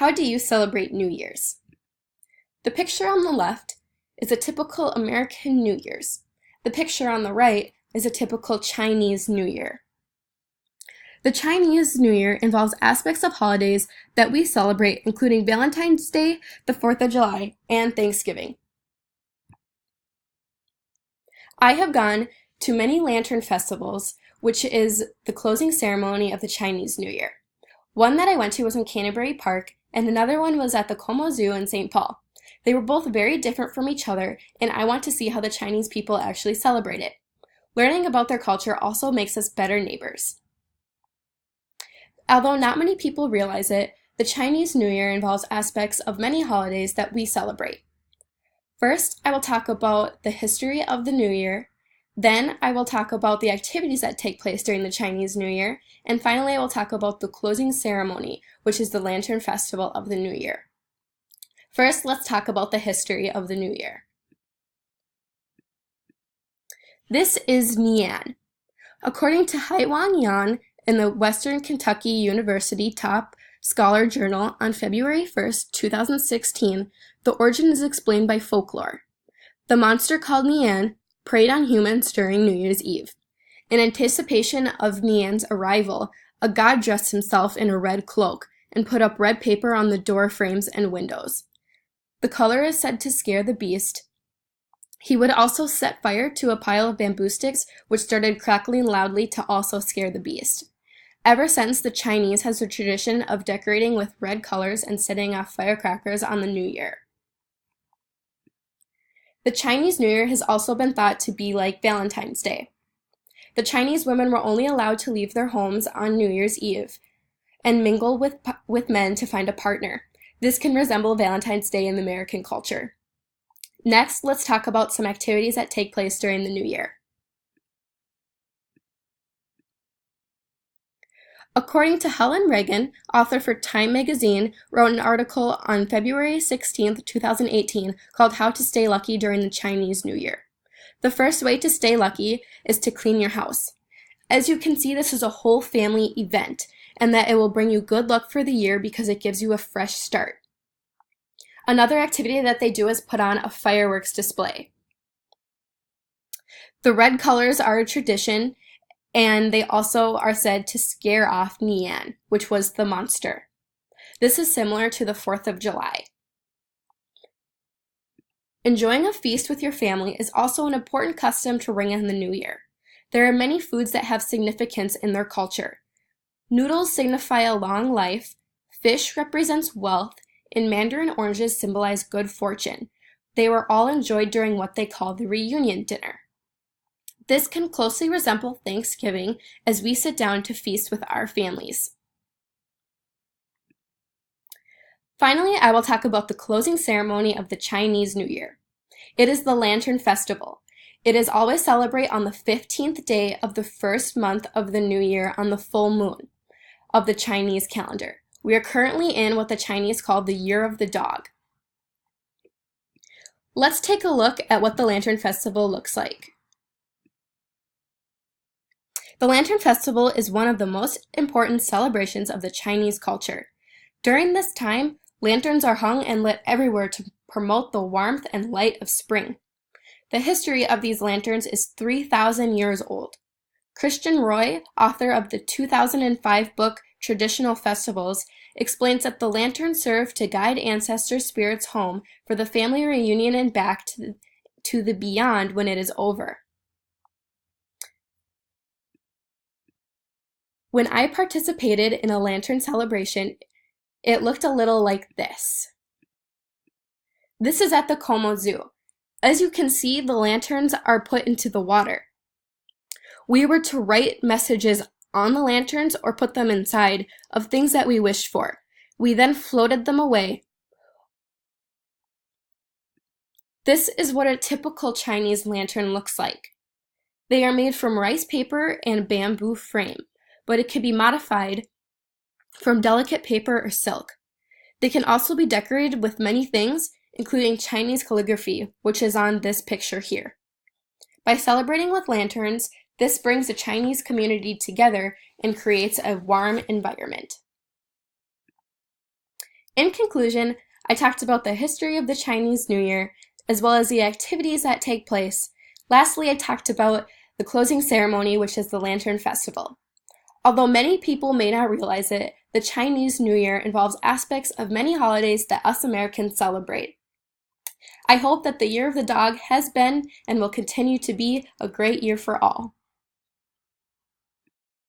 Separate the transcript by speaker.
Speaker 1: How do you celebrate New Year's? The picture on the left is a typical American New Year's. The picture on the right is a typical Chinese New Year. The Chinese New Year involves aspects of holidays that we celebrate, including Valentine's Day, the 4th of July, and Thanksgiving. I have gone to many lantern festivals, which is the closing ceremony of the Chinese New Year. One that I went to was in Canterbury Park, and another one was at the Como Zoo in St. Paul. They were both very different from each other, and I want to see how the Chinese people actually celebrate it. Learning about their culture also makes us better neighbors. Although not many people realize it, the Chinese New Year involves aspects of many holidays that we celebrate. First, I will talk about the history of the New Year. Then I will talk about the activities that take place during the Chinese New Year, and finally I will talk about the closing ceremony, which is the Lantern Festival of the New Year. First, let's talk about the history of the New Year. This is Nian. According to Haiwang Yan in the Western Kentucky University Top Scholar Journal on February 1st, 2016, the origin is explained by folklore. The monster called Nian preyed on humans during New Year's Eve. In anticipation of Nian's arrival, a god dressed himself in a red cloak and put up red paper on the door frames and windows. The color is said to scare the beast. He would also set fire to a pile of bamboo sticks, which started crackling loudly to also scare the beast. Ever since, the Chinese has a tradition of decorating with red colors and setting off firecrackers on the New Year. The Chinese New Year has also been thought to be like Valentine's Day. The Chinese women were only allowed to leave their homes on New Year's Eve and mingle with men to find a partner. This can resemble Valentine's Day in the American culture. Next, let's talk about some activities that take place during the New Year. According to Helen Reagan, author for Time magazine, wrote an article on February 16, 2018 called How to Stay Lucky During the Chinese New Year. The first way to stay lucky is to clean your house. As you can see, this is a whole family event, and that it will bring you good luck for the year because it gives you a fresh start. Another activity that they do is put on a fireworks display. The red colors are a tradition, and they also are said to scare off Nian, which was the monster. This is similar to the 4th of July. Enjoying a feast with your family is also an important custom to ring in the New Year. There are many foods that have significance in their culture. Noodles signify a long life, fish represents wealth, and mandarin oranges symbolize good fortune. They were all enjoyed during what they call the reunion dinner. This can closely resemble Thanksgiving as we sit down to feast with our families. Finally, I will talk about the closing ceremony of the Chinese New Year. It is the Lantern Festival. It is always celebrated on the 15th day of the first month of the New Year on the full moon of the Chinese calendar. We are currently in what the Chinese call the Year of the Dog. Let's take a look at what the Lantern Festival looks like. The Lantern Festival is one of the most important celebrations of the Chinese culture. During this time, lanterns are hung and lit everywhere to promote the warmth and light of spring. The history of these lanterns is 3,000 years old. Christian Roy, author of the 2005 book Traditional Festivals, explains that the lanterns serve to guide ancestor spirits home for the family reunion and back to the beyond when it is over. When I participated in a lantern celebration, it looked a little like this. This is at the Como Zoo. As you can see, the lanterns are put into the water. We were to write messages on the lanterns or put them inside of things that we wished for. We then floated them away. This is what a typical Chinese lantern looks like. They are made from rice paper and bamboo frame, but it can be modified from delicate paper or silk. They can also be decorated with many things, including Chinese calligraphy, which is on this picture here. By celebrating with lanterns, this brings the Chinese community together and creates a warm environment. In conclusion, I talked about the history of the Chinese New Year, as well as the activities that take place. Lastly, I talked about the closing ceremony, which is the Lantern Festival. Although many people may not realize it, the Chinese New Year involves aspects of many holidays that us Americans celebrate. I hope that the Year of the Dog has been and will continue to be a great year for all.